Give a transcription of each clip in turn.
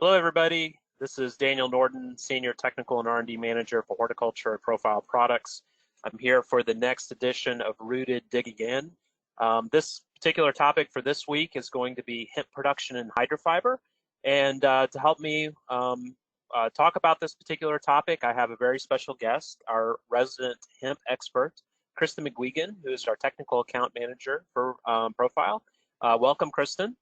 Hello, everybody. This is Daniel Norton, Senior Technical and R&D Manager for Horticulture and Profile Products. I'm here for the next edition of Rooted Dig Again. This particular topic for this week is going to be hemp production in hydrofiber. And to help me talk about this particular topic, I have a very special guest, our resident hemp expert, Kristen McGuigan, who is our Technical Account Manager for Profile. Welcome, Kristen.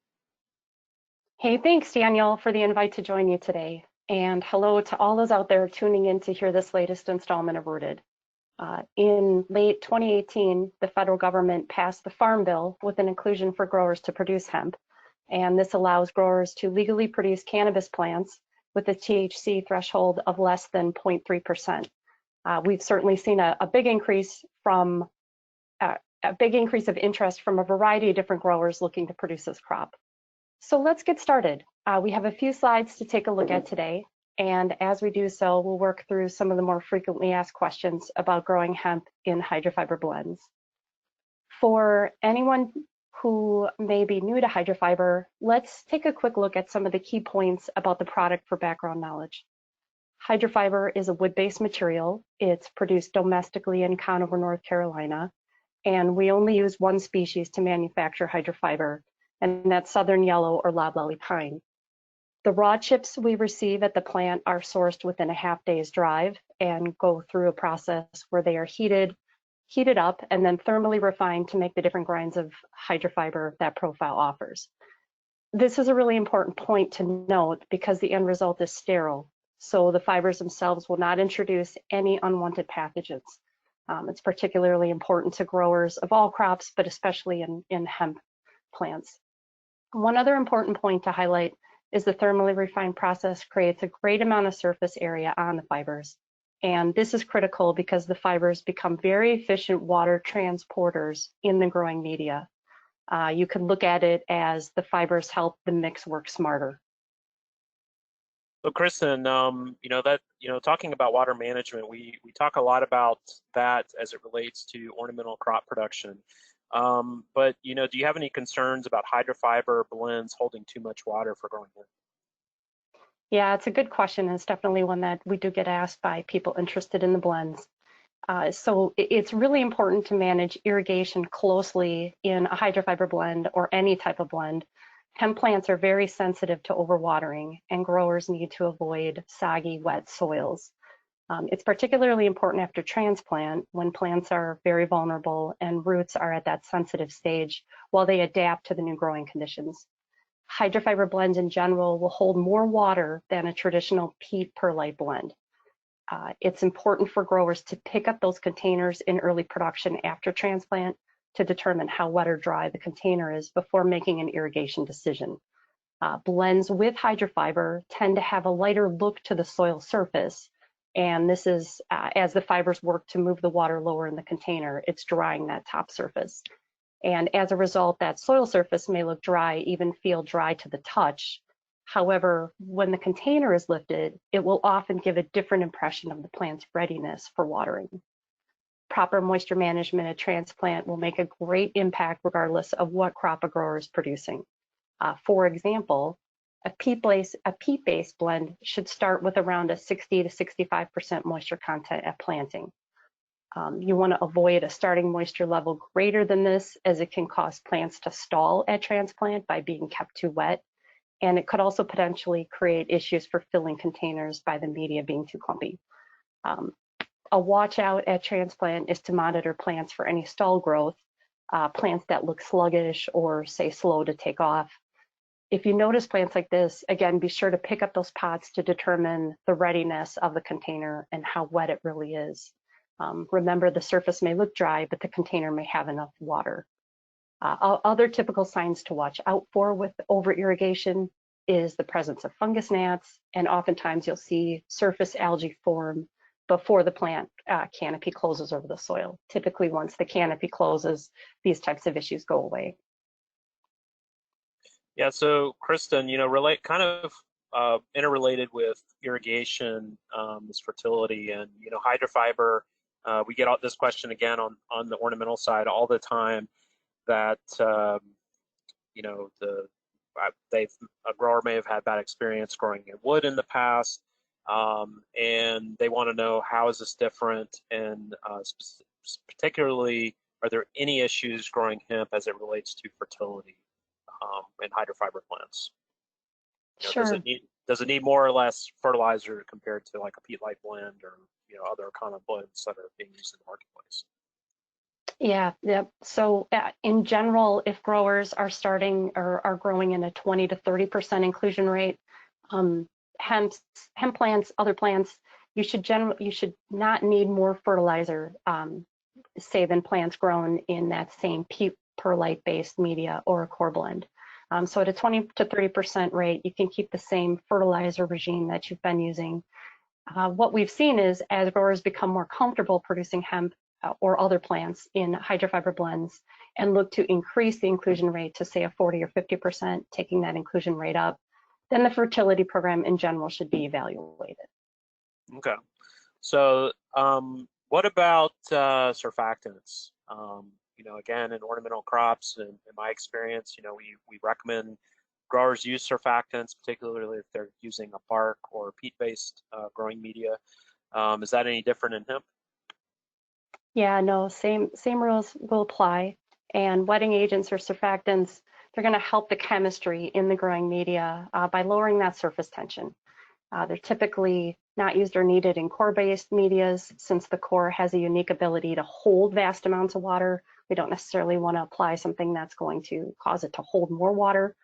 Hey, thanks, Daniel, for the invite to join you today. And hello to all those out there tuning in to hear this latest installment of Rooted. In late 2018, the federal government passed the Farm Bill with an inclusion for growers to produce hemp. And this allows growers to legally produce cannabis plants with a THC threshold of less than 0.3%. We've certainly seen a big increase of interest from a variety of different growers looking to produce this crop. So let's get started. We have a few slides to take a look at today, and as we do so, we'll work through some of the more frequently asked questions about growing hemp in hydrofiber blends. For anyone who may be new to hydrofiber, let's take a quick look at some of the key points about the product for background knowledge. Hydrofiber is a wood-based material. It's produced domestically in Conover, North Carolina, and we only use one species to manufacture hydrofiber, and that's southern yellow or loblolly pine. The raw chips we receive at the plant are sourced within a half-day's drive and go through a process where they are heated up, and then thermally refined to make the different grinds of hydrofiber that Profile offers. This is a really important point to note because the end result is sterile, so the fibers themselves will not introduce any unwanted pathogens. It's particularly important to growers of all crops, but especially in hemp plants. One other important point to highlight is the thermally refined process creates a great amount of surface area on the fibers. And this is critical because the fibers become very efficient water transporters in the growing media. You can look at it as the fibers help the mix work smarter. So, Kristen, talking about water management, we talk a lot about that as it relates to ornamental crop production. But do you have any concerns about hydrofiber blends holding too much water for growing hemp? Yeah, it's a good question. It's definitely one that we do get asked by people interested in the blends. So it's really important to manage irrigation closely in a hydrofiber blend or any type of blend. Hemp plants are very sensitive to overwatering, and growers need to avoid soggy, wet soils. It's particularly important after transplant when plants are very vulnerable and roots are at that sensitive stage while they adapt to the new growing conditions. Hydrofiber blends in general will hold more water than a traditional peat perlite blend. It's important for growers to pick up those containers in early production after transplant to determine how wet or dry the container is before making an irrigation decision. Blends with hydrofiber tend to have a lighter look to the soil surface, and this is as the fibers work to move the water lower in the container, it's drying that top surface. And as a result, that soil surface may look dry, even feel dry to the touch. However, when the container is lifted, it will often give a different impression of the plant's readiness for watering. Proper moisture management at transplant will make a great impact regardless of what crop a grower is producing. For example, a peat-based blend should start with around a 60 to 65% moisture content at planting. You want to avoid a starting moisture level greater than this, as it can cause plants to stall at transplant by being kept too wet, and it could also potentially create issues for filling containers by the media being too clumpy. A watch out at transplant is to monitor plants for any stall growth, plants that look sluggish or say slow to take off. If you notice plants like this, again, be sure to pick up those pots to determine the readiness of the container and how wet it really is. Remember, the surface may look dry, but the container may have enough water. Other typical signs to watch out for with over-irrigation is the presence of fungus gnats, and oftentimes you'll see surface algae form before the plant canopy closes over the soil. Typically, once the canopy closes, these types of issues go away. Yeah, so Kristen, interrelated with irrigation, is fertility, and hydrofiber. We get this question again on the ornamental side all the time, that a grower may have had bad experience growing in wood in the past, and they want to know how is this different, and particularly, are there any issues growing hemp as it relates to fertility in hydrofiber plants? Sure. Does it need more or less fertilizer compared to like a peat light blend or other common blends that are being used in the marketplace? Yeah. So in general, if growers are starting or are growing in a 20 to 30% inclusion rate, hemp plants, other plants, you should not need more fertilizer, say, than plants grown in that same peat perlite based media or a core blend. So at a 20 to 30% rate, you can keep the same fertilizer regime that you've been using. What we've seen is as growers become more comfortable producing hemp or other plants in hydrofiber blends and look to increase the inclusion rate to say a 40 or 50%, taking that inclusion rate up, then the fertility program in general should be evaluated. Okay. So what about surfactants? Again, in ornamental crops, in my experience, we recommend growers use surfactants, particularly if they're using a bark or peat-based growing media. Is that any different in hemp? Yeah, no, same rules will apply. And wetting agents or surfactants, they're going to help the chemistry in the growing media by lowering that surface tension. They're typically not used or needed in core-based medias since the core has a unique ability to hold vast amounts of water. We don't necessarily want to apply something that's going to cause it to hold more water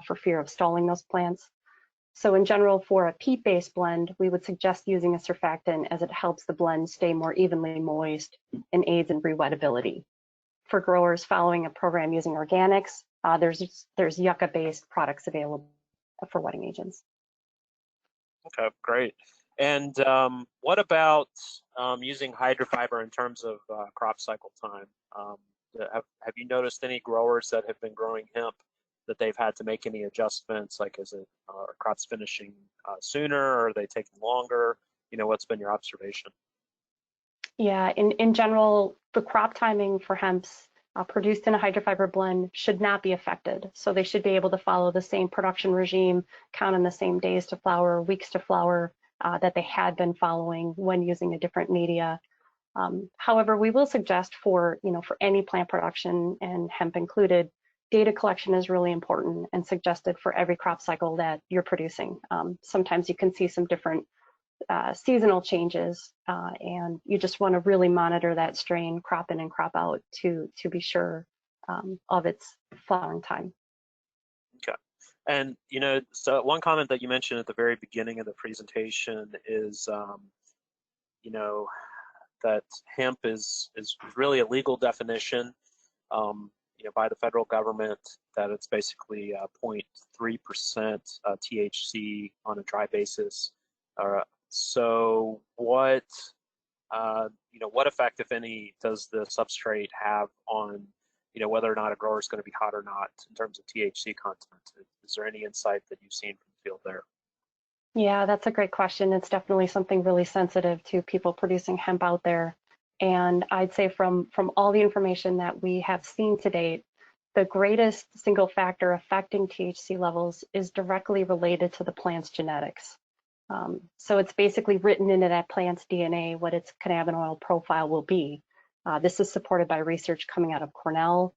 for fear of stalling those plants. So in general, for a peat-based blend, we would suggest using a surfactant as it helps the blend stay more evenly moist and aids in re-wettability. For growers following a program using organics, there's yucca-based products available for wetting agents. Okay, great. And what about using hydrofiber in terms of crop cycle time? Have you noticed any growers that have been growing hemp that they've had to make any adjustments? Like, is it crops finishing sooner, or are they taking longer? What's been your observation? Yeah, in general, the crop timing for hemps produced in a hydrofiber blend should not be affected. So they should be able to follow the same production regime, count on the same days to flower, weeks to flower that they had been following when using a different media. However, we will suggest for any plant production, and hemp included, data collection is really important and suggested for every crop cycle that you're producing. Sometimes you can see some different seasonal changes, and you just want to really monitor that strain crop in and crop out to be sure of its flowering time. Okay. And so one comment that you mentioned at the very beginning of the presentation is that hemp is really a legal definition by the federal government, that it's basically 0.3% THC on a dry basis. So what effect, if any, does the substrate have on whether or not a grower is going to be hot or not in terms of THC content? Is there any insight that you've seen from the field there? Yeah, that's a great question. It's definitely something really sensitive to people producing hemp out there. And I'd say from all the information that we have seen to date, the greatest single factor affecting THC levels is directly related to the plant's genetics. So it's basically written into that plant's DNA what its cannabinoid profile will be. This is supported by research coming out of Cornell.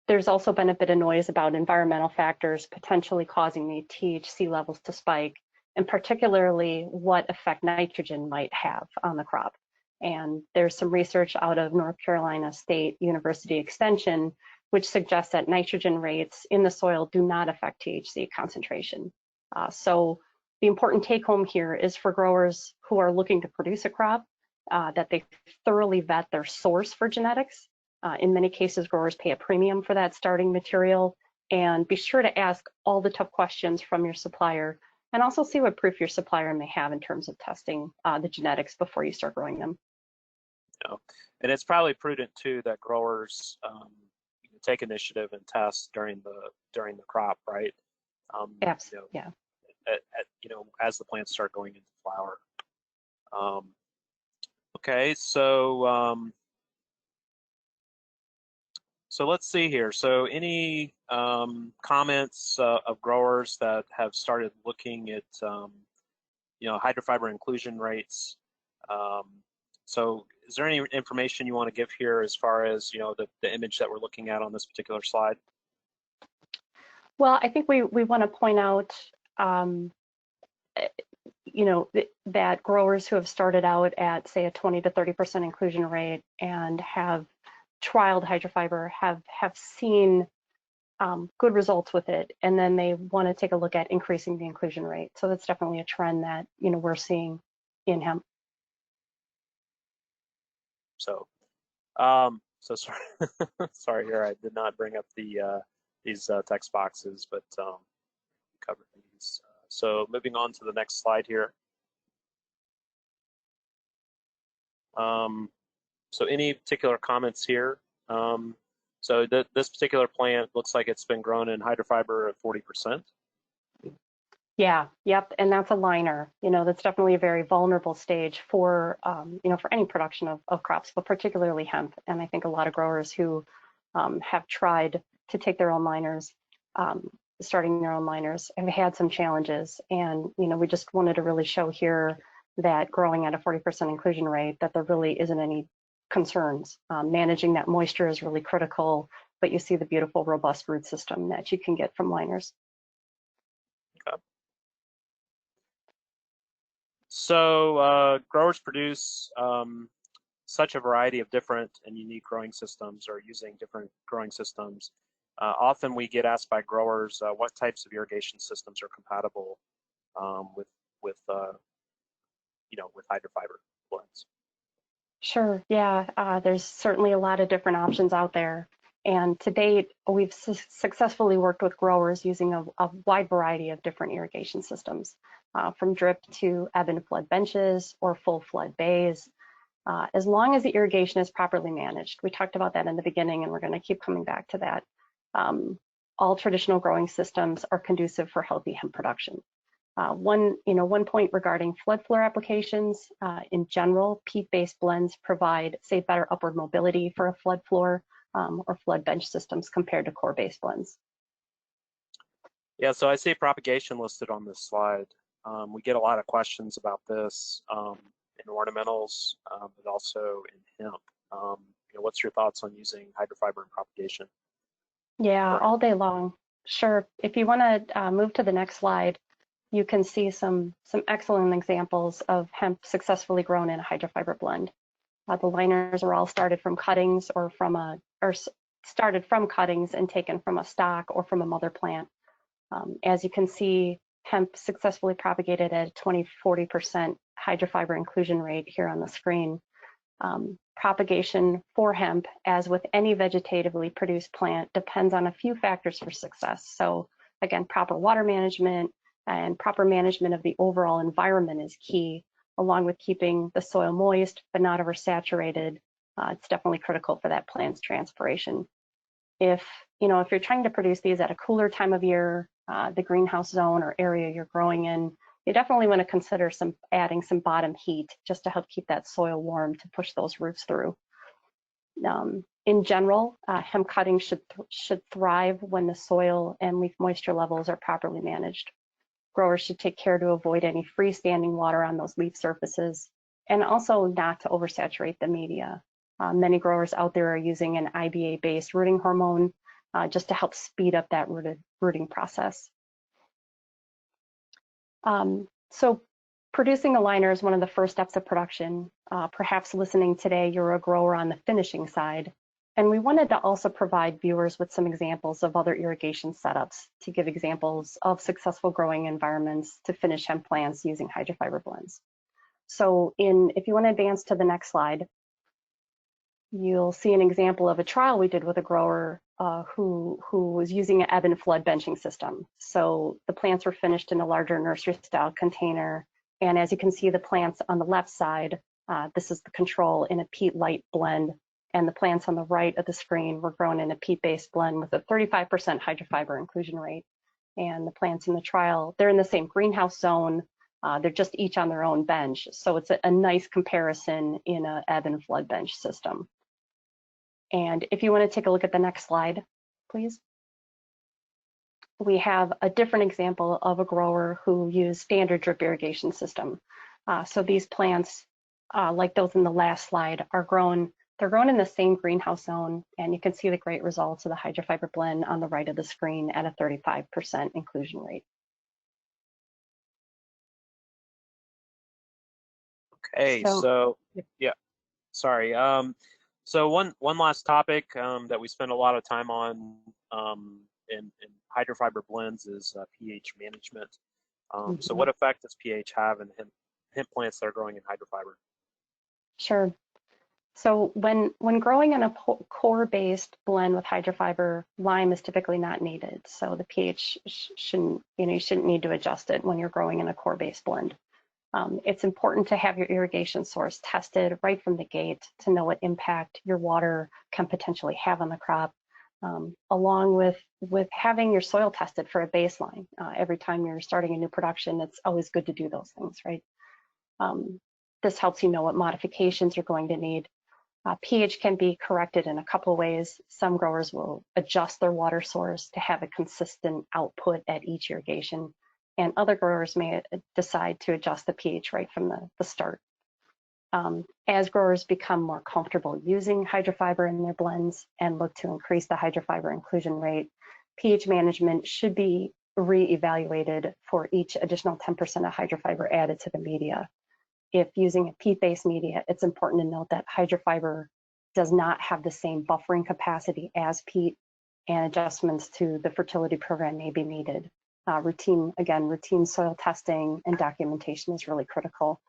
There's also been a bit of noise about environmental factors potentially causing the THC levels to spike, and particularly what effect nitrogen might have on the crop. And there's some research out of North Carolina State University Extension, which suggests that nitrogen rates in the soil do not affect THC concentration. So the important take home here is for growers who are looking to produce a crop, that they thoroughly vet their source for genetics. In many cases, growers pay a premium for that starting material, and be sure to ask all the tough questions from your supplier, and also see what proof your supplier may have in terms of testing the genetics before you start growing them. And it's probably prudent too that growers take initiative and test during the crop, right? Absolutely, yeah. As the plants start going into flower. Okay, so So let's see here. So any comments of growers that have started looking at hydrofiber inclusion rates? So is there any information you want to give here as far as the image that we're looking at on this particular slide? Well, I think we want to point out that growers who have started out at, say, a 20 to 30% inclusion rate and have trialed hydrofiber have seen good results with it, and then they want to take a look at increasing the inclusion rate. So that's definitely a trend that we're seeing in hemp. So, so sorry, sorry here, I did not bring up these text boxes, but covered these. So moving on to the next slide here. So any particular comments here? So this particular plant looks like it's been grown in hydrofiber at 40%. Yeah, yep, and that's a liner. That's definitely a very vulnerable stage for for any production of crops, but particularly hemp. And I think a lot of growers who have tried to take their own liners, starting their own liners, have had some challenges. And we just wanted to really show here that growing at a 40% inclusion rate, that there really isn't any concerns. Managing that moisture is really critical, but you see the beautiful, robust root system that you can get from liners. Okay. So growers produce such a variety of different and unique growing systems, or using different growing systems. Often we get asked by growers what types of irrigation systems are compatible with hydrofiber blends. Sure, yeah, there's certainly a lot of different options out there. And to date, we've successfully worked with growers using a wide variety of different irrigation systems, from drip to ebb and flood benches or full flood bays, as long as the irrigation is properly managed. We talked about that in the beginning, and we're going to keep coming back to that. All traditional growing systems are conducive for healthy hemp production. One point regarding flood floor applications, in general, peat-based blends provide, say, better upward mobility for a flood floor or flood bench systems compared to core-based blends. Yeah, so I see propagation listed on this slide. We get a lot of questions about this in ornamentals, but also in hemp. What's your thoughts on using hydrofiber in propagation? Yeah, all day long. Sure. If you want to move to the next slide, you can see some excellent examples of hemp successfully grown in a hydrofiber blend. The liners are all started from cuttings started from cuttings and taken from a stock or from a mother plant. As you can see, hemp successfully propagated at a 20-40% hydrofiber inclusion rate here on the screen. Propagation for hemp, as with any vegetatively produced plant, depends on a few factors for success. So again, proper water management and proper management of the overall environment is key, along with keeping the soil moist but not oversaturated. It's definitely critical for that plant's transpiration. If you're trying to produce these at a cooler time of year, the greenhouse zone or area you're growing in, you definitely want to consider adding some bottom heat just to help keep that soil warm to push those roots through. In general, hemp cuttings should thrive when the soil and leaf moisture levels are properly managed. Growers should take care to avoid any freestanding water on those leaf surfaces, and also not to oversaturate the media. Many growers out there are using an IBA-based rooting hormone just to help speed up that rooting process. So producing a liner is one of the first steps of production. Perhaps listening today, you're a grower on the finishing side. And we wanted to also provide viewers with some examples of other irrigation setups to give examples of successful growing environments to finish hemp plants using hydrofiber blends. So if you want to advance to the next slide, you'll see an example of a trial we did with a grower who was using an ebb and flood benching system. So the plants were finished in a larger nursery style container. And as you can see, the plants on the left side, this is the control in a peat light blend. And the plants on the right of the screen were grown in a peat-based blend with a 35% hydrofiber inclusion rate. And the plants in the trial, they're in the same greenhouse zone. They're just each on their own bench. So it's a nice comparison in an ebb and flood bench system. And if you want to take a look at the next slide, please. We have a different example of a grower who used standard drip irrigation system. So these plants, like those in the last slide, are grown. They're grown in the same greenhouse zone, and you can see the great results of the hydrofiber blend on the right of the screen at a 35% inclusion rate. Okay, so yeah, sorry. So one last topic that we spend a lot of time on in hydrofiber blends is pH management. So what effect does pH have in hemp plants that are growing in hydrofiber? Sure. So when growing in a core-based blend with hydrofiber, lime is typically not needed. So the pH shouldn't, you shouldn't need to adjust it when you're growing in a core-based blend. It's important to have your irrigation source tested right from the gate to know what impact your water can potentially have on the crop, along with having your soil tested for a baseline. Every time you're starting a new production, it's always good to do those things, right? This helps you know what modifications you're going to need. pH can be corrected in a couple of ways. Some growers will adjust their water source to have a consistent output at each irrigation, and other growers may decide to adjust the pH right from the start. As growers become more comfortable using hydrofiber in their blends and look to increase the hydrofiber inclusion rate, pH management should be re-evaluated for each additional 10% of hydrofiber added to the media. If using a peat-based media, it's important to note that hydrofiber does not have the same buffering capacity as peat, and adjustments to the fertility program may be needed. Routine soil testing and documentation is really critical.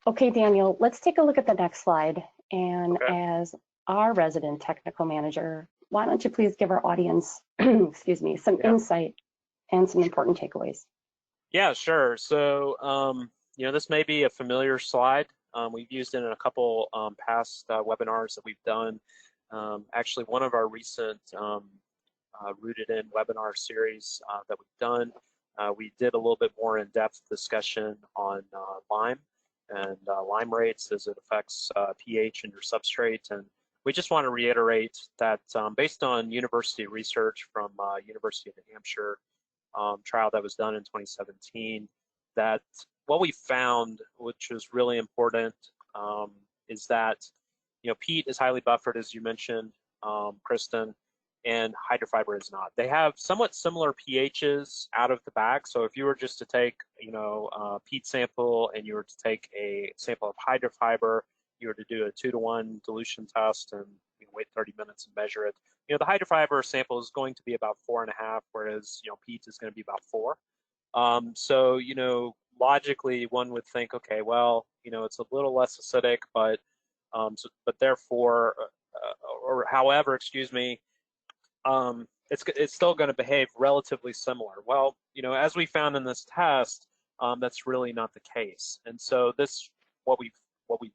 Okay, Daniel, let's take a look at the next slide. And as our resident technical manager, why don't you please give our audience, excuse me, some insight and some important takeaways. Yeah, sure. So, this may be a familiar slide. We've used it in a couple past webinars that we've done. Actually, one of our recent Rooted In webinar series that we've done, we did a little bit more in-depth discussion on lime and lime rates as it affects pH in your substrate. And we just want to reiterate that based on university research from University of New Hampshire, trial that was done in 2017, that what we found, which was really important, is that peat is highly buffered, as you mentioned, Kristen, and hydrofiber is not. They have somewhat similar pHs out of the bag. So if you were just to take a peat sample and you were to take a sample of hydrofiber, you were to do a 2-to-1 dilution test and wait 30 minutes and measure it. The hydrofiber sample is going to be about 4.5, whereas peat is going to be about 4. So logically one would think, okay, well, it's a little less acidic, but therefore, or however, excuse me, it's still going to behave relatively similar. Well, as we found in this test, that's really not the case. And so what we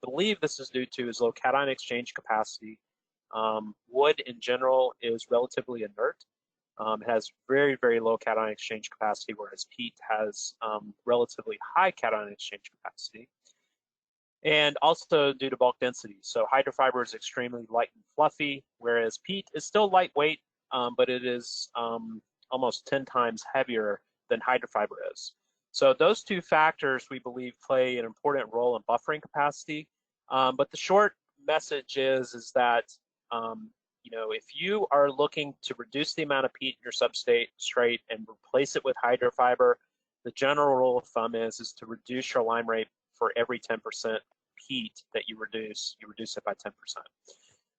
believe this is due to is low cation exchange capacity. Wood in general is relatively inert. It has very, very low cation exchange capacity, whereas peat has relatively high cation exchange capacity. And also due to bulk density. So hydrofiber is extremely light and fluffy, whereas peat is still lightweight, but it is almost 10 times heavier than hydrofiber is. So those two factors, we believe, play an important role in buffering capacity. But the short message is that if you are looking to reduce the amount of peat in your substrate and replace it with hydrofiber, the general rule of thumb is to reduce your lime rate for every 10% peat that you reduce it by 10%.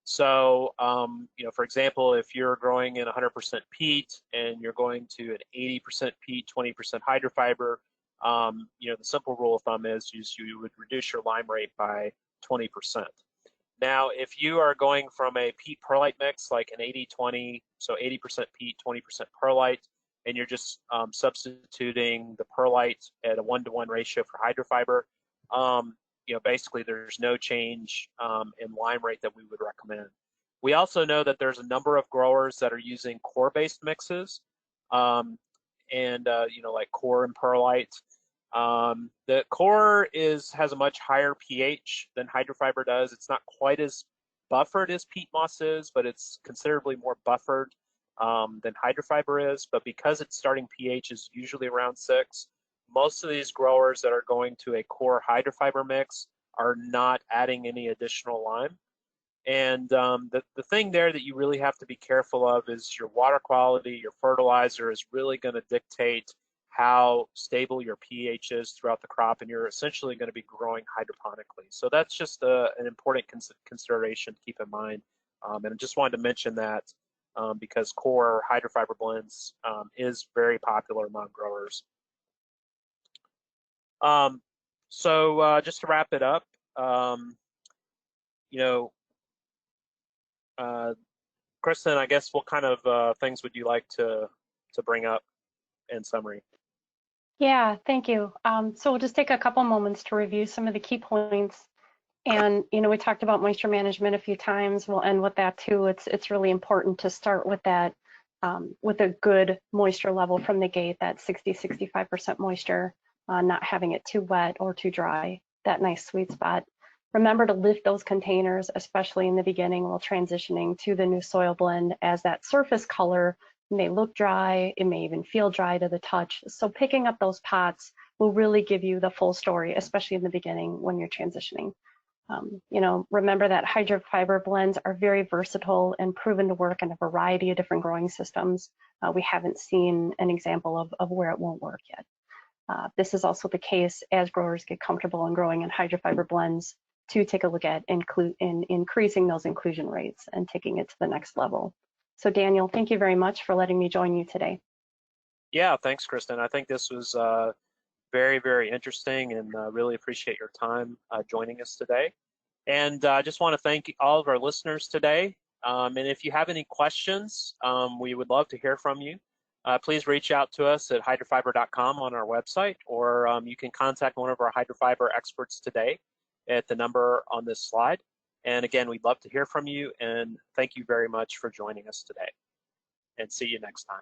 So, for example, if you're growing in 100% peat and you're going to an 80% peat, 20% hydrofiber, the simple rule of thumb is you would reduce your lime rate by 20%. Now, if you are going from a peat perlite mix, like an 80-20, so 80% peat, 20% perlite, and you're just substituting the perlite at a 1-to-1 ratio for hydrofiber, basically there's no change in lime rate that we would recommend. We also know that there's a number of growers that are using core-based mixes, like core and perlite. The core has a much higher pH than hydrofiber does. It's not quite as buffered as peat moss is, but it's considerably more buffered than hydrofiber is. But because its starting pH is usually around 6, most of these growers that are going to a core hydrofiber mix are not adding any additional lime. And the thing there that you really have to be careful of is your water quality. Your fertilizer is really going to dictate how stable your pH is throughout the crop, and you're essentially going to be growing hydroponically. So that's just an important consideration to keep in mind. And I just wanted to mention that because core hydrofiber blends is very popular among growers. So just to wrap it up, you know, Kristen, I guess what kind of things would you like to bring up in summary? Yeah, thank you. So we'll just take a couple moments to review some of the key points. And, we talked about moisture management a few times. We'll end with that too. It's really important to start with that, with a good moisture level from the gate, that 60-65% moisture, not having it too wet or too dry, that nice sweet spot. Remember to lift those containers, especially in the beginning while transitioning to the new soil blend, as that surface color may look dry, it may even feel dry to the touch. So picking up those pots will really give you the full story, especially in the beginning when you're transitioning. Remember that hydrofiber blends are very versatile and proven to work in a variety of different growing systems. We haven't seen an example of where it won't work yet. This is also the case as growers get comfortable in growing in hydrofiber blends, to take a look at increasing those inclusion rates and taking it to the next level. So Daniel, thank you very much for letting me join you today. Yeah, thanks, Kristen. I think this was very, very interesting, and really appreciate your time joining us today. And I just want to thank all of our listeners today. And if you have any questions, we would love to hear from you. Please reach out to us at hydrofiber.com on our website, or you can contact one of our hydrofiber experts today at the number on this slide. And again, we'd love to hear from you, and thank you very much for joining us today. And see you next time.